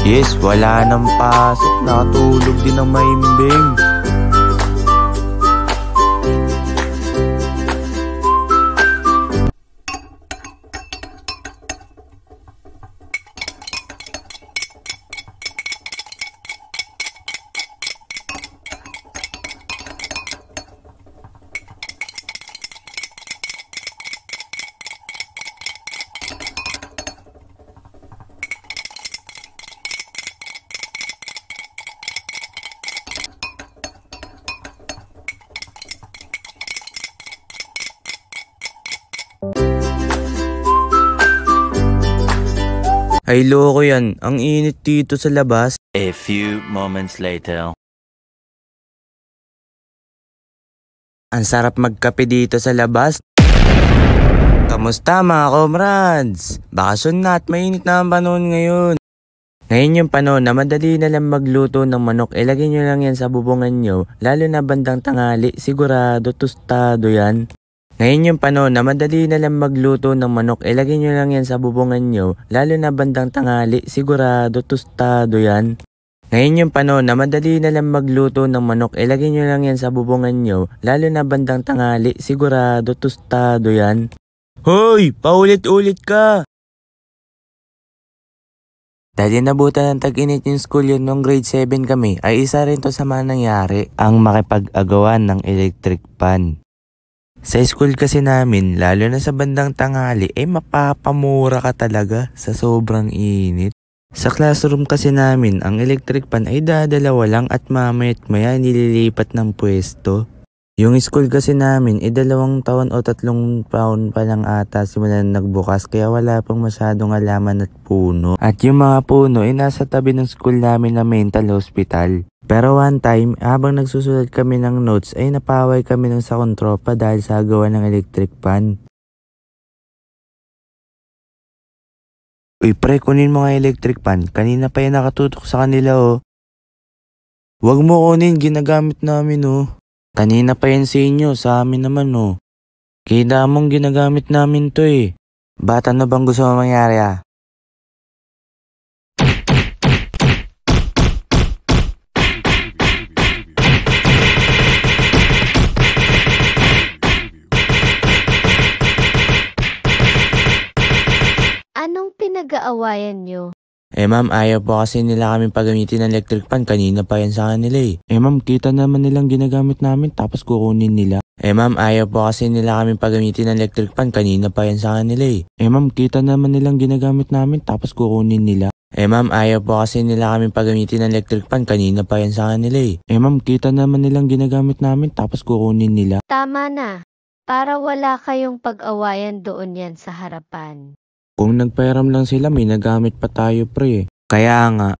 Yes, wala nang pasok. Nakatulog din ang maimbing. Ay loko yan, ang init dito sa labas. A few moments later. Ang sarap magkape dito sa labas. Kamusta mga comrades? Bakasyon na at mainit na ang panahon ngayon. Ngayon yung panahon na madali na lang magluto ng manok. Ilagay nyo lang yan sa bubungan nyo. Lalo na bandang tanghali, sigurado tostado yan. Ngayon yung panahon na madali na lang magluto ng manok. Ilagay nyo lang yan sa bubungan nyo. Lalo na bandang tanghali, sigurado tostado yan. Ngayon yung panahon na madali na lang magluto ng manok. Ilagay nyo lang yan sa bubungan nyo. Lalo na bandang tanghali, sigurado tostado yan. Hoy! Paulit-ulit ka! Dahil nabutan ng tag-init yung school yun nung grade 7 kami, ay isa rin to sa mga nangyari, ang makipag-agawan ng electric pan. Sa school kasi namin, lalo na sa bandang tanghali, mapapamura ka talaga sa sobrang init. Sa classroom kasi namin, ang electric pan ay dadalawa lang at mamaya't maya nililipat ng pwesto. Yung school kasi namin 2 taon o 3 taon pa lang ata simula na nagbukas, kaya wala pang masyadong halaman at puno. At yung mga puno ay nasa tabi ng school namin na mental hospital. Pero one time, habang nagsusulat kami ng notes ay napaway kami ng sakong tropa dahil sa gawa ng electric pan. Uy pre, kunin mo nga electric pan. Kanina pa yan nakatutok sa kanila oh. Huwag mo kunin, ginagamit namin oh. Kanina pa yan sa inyo, sa amin naman oh. Kaya mong ginagamit namin to eh. Ba't ano bang gusto mo mangyari ah? Anong pinag-aawayan nyo? Ma'am, ayaw po kasi nila kami pagamitin ng electric pan. Kanina pa yan sa kanila eh. Ma'am, kita naman nilang ginagamit namin tapos kukunin nila. Ma'am, ayaw po kasi nila kami pagamitin ng electric pan. Kanina pa yan sa kanila eh. Ma'am, kita naman nilang ginagamit namin tapos kukunin nila. Ma'am, ayaw po kasi nila kami pagamitin ng electric pan. Kanina pa yan sa kanila eh. Ma'am, kita naman nilang ginagamit namin tapos kukunin nila. Tama na. Para wala kayong pag-awayan doon yan sa harapan. Kung nagpairam lang sila, may nagamit pa tayo pre. Kaya nga.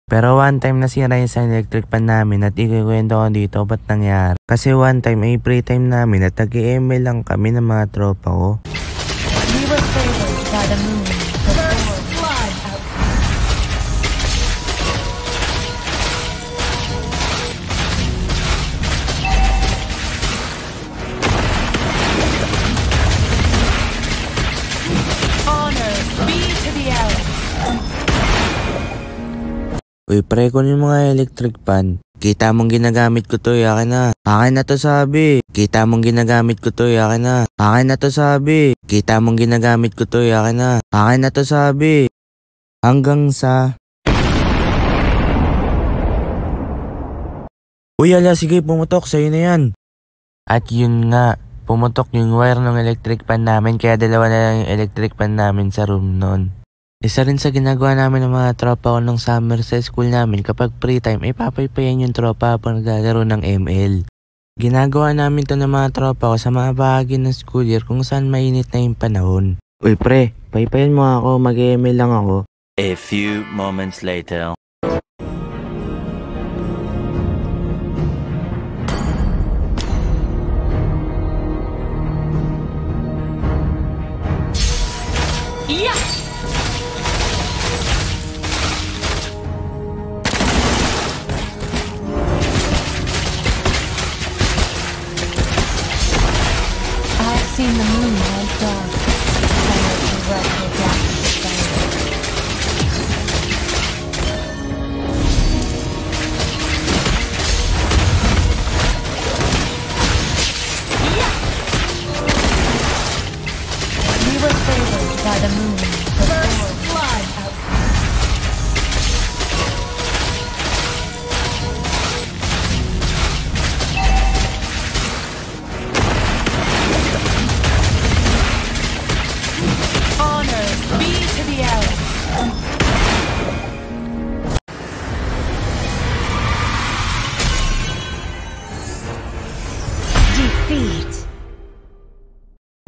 Pero one time nasira yung sa electric pan namin at ikikwento ko dito ba't nangyari. Kasi one time ay free time namin at nag-email lang kami ng mga tropa ko. We were favored by the moon. First blood. Uy pre, kunin mo nga electric pan. Kita mong ginagamit ko to, akin na. Akin na to sabi. Kita mong ginagamit ko to, akin na. Akin na to sabi. Kita mong ginagamit ko to, akin na. Akin na to sabi. Hanggang sa... Uy ala, sige pumutok, sa'yo na yan. At yun nga, pumutok yung wire ng electric pan namin, kaya dalawa na lang yung electric pan namin sa room nun. Isa rin sa ginagawa namin ng mga tropa ko ng summer sa school namin, kapag free time ay papaypayan yung tropa habang naglalaro ng ML. Ginagawa namin to ng mga tropa ko sa mga bahagi ng school year kung saan mainit na yung panahon. Uy pre, paypayan mo ako, mag-ML lang ako. A few moments later. Seen the moon went dark. Fire directly down to the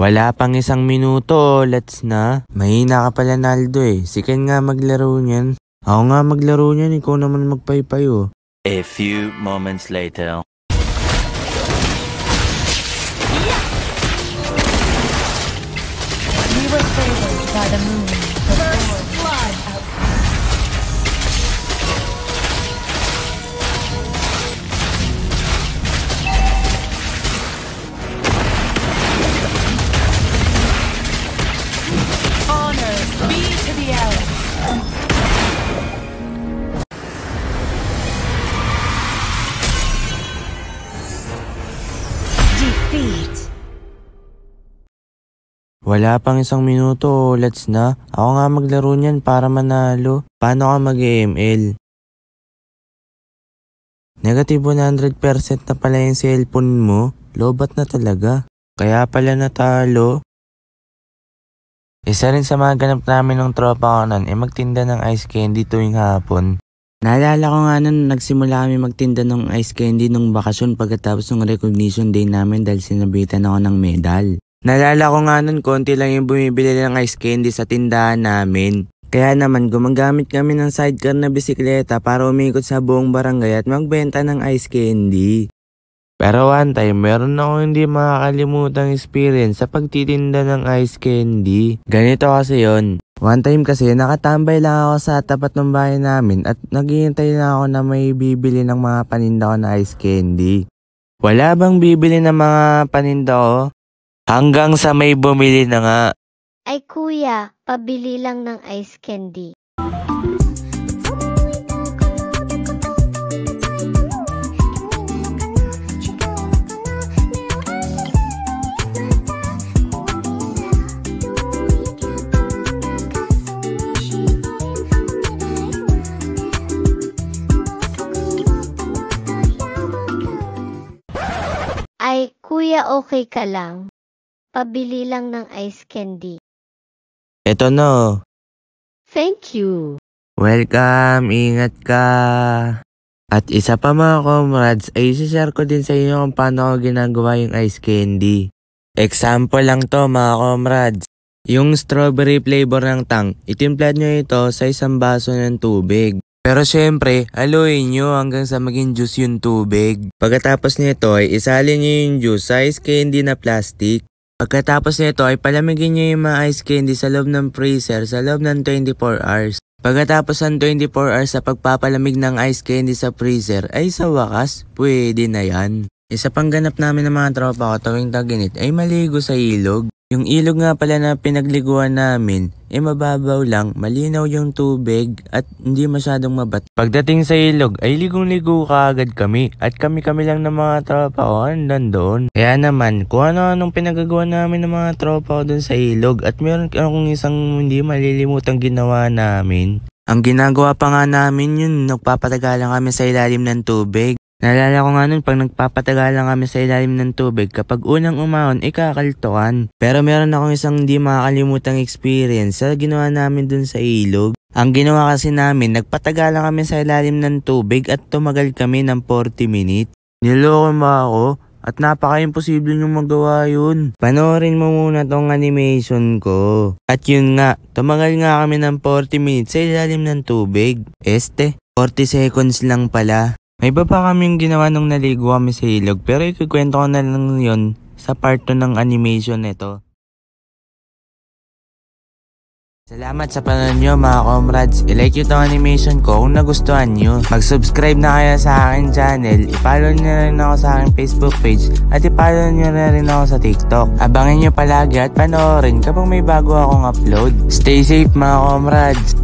Wala pang 1 minuto, let's na. Mahina ka pala, Naldo eh. Si Ken nga maglaro niyan. Ako nga maglaro niyan, ikaw naman magpaypay oh. A few moments later. We were favored by the moon. First blood. Honors be to the Elves. Defeat. Wala pang 1 minuto, let's na. Ako nga maglaro niyan para manalo. Paano ka mag-ML? Negative 100% na pala yung cellphone mo. Lobat na talaga. Kaya pala natalo. Isa rin sa mga ganap namin ng tropa ko nun magtinda ng ice candy tuwing hapon. Naalala ko nga nun nagsimula kami magtinda ng ice candy nung bakasyon pagkatapos ng recognition day namin dahil sinabitan ako ng medal. Naalala ko nga nun konti lang yung bumibili ng ice candy sa tindahan namin. Kaya naman gumagamit kami ng sidecar na bisikleta para umikot sa buong barangay at magbenta ng ice candy. Pero one time, meron akong hindi makakalimutang experience sa pagtitinda ng ice candy. Ganito kasi yon. One time kasi nakatambay lang ako sa tapat ng bahay namin at naghihintay na ako na may bibili ng mga paninda ko na ice candy. Wala bang bibili ng mga paninda ko? Hanggang sa may bumili na nga. Ay kuya, pabili lang ng ice candy. Ay kuya, okay ka lang? Pabili lang ng ice candy. Eto no. Thank you. Welcome, ingat ka. At isa pa mga comrades, ay isi-share ko din sa inyo kung paano ko ginagawa yung ice candy. Example lang to mga comrades. Yung strawberry flavor ng tang, itimpla nyo ito sa 1 baso ng tubig. Pero syempre, haluin nyo hanggang sa maging juice yung tubig. Pagkatapos nito ay isalin nyo yung juice sa ice candy na plastic. Pagkatapos nito ay palamigin nyo yung mga ice candy sa loob ng freezer sa loob ng 24 hours. Pagkatapos ng 24 hours sa pagpapalamig ng ice candy sa freezer ay sa wakas, pwede na yan. Isa pang ganap namin ng mga tropa ko tuwing tag-init ay maligo sa ilog. Yung ilog nga pala na pinagliguan namin, mababaw lang, malinaw yung tubig at hindi masyadong mabat. Pagdating sa ilog ay ligong-ligo kaagad kami at kami-kami lang ng mga tropa ko nandun. Kaya naman, kung ano-anong pinagagawa namin ng mga tropa ko dun sa ilog at meron akong isang hindi malilimutang ginawa namin. Ang ginagawa pa nga namin yun, nagpapatagalan kami sa ilalim ng tubig. Naalala ko nga nun pag nagpapatagalan kami sa ilalim ng tubig kapag unang umahon kakaltukan. Pero meron akong isang hindi makakalimutang experience sa ginawa namin dun sa ilog. Ang ginawa kasi namin, nagpatagalan kami sa ilalim ng tubig at tumagal kami ng 40 minutes. Niloko mo ako at napaka-imposible nyo magawa yun. Panoorin mo muna tong animation ko. At yun nga, tumagal nga kami ng 40 minutes sa ilalim ng tubig. 40 seconds lang pala. May iba pa kaming ginawa nung naligo kami sa ilog pero ikukwento ko na lang yun sa part 2 ng animation nito. Salamat sa panonood nyo mga comrades. I-like nyo tong animation ko kung nagustuhan nyo. Mag-subscribe na kayo sa aking channel. I-follow nyo na rin ako sa aking Facebook page. At i-follow nyo na rin ako sa TikTok. Abangan nyo palagi at panoorin kapag may bago akong upload. Stay safe mga comrades.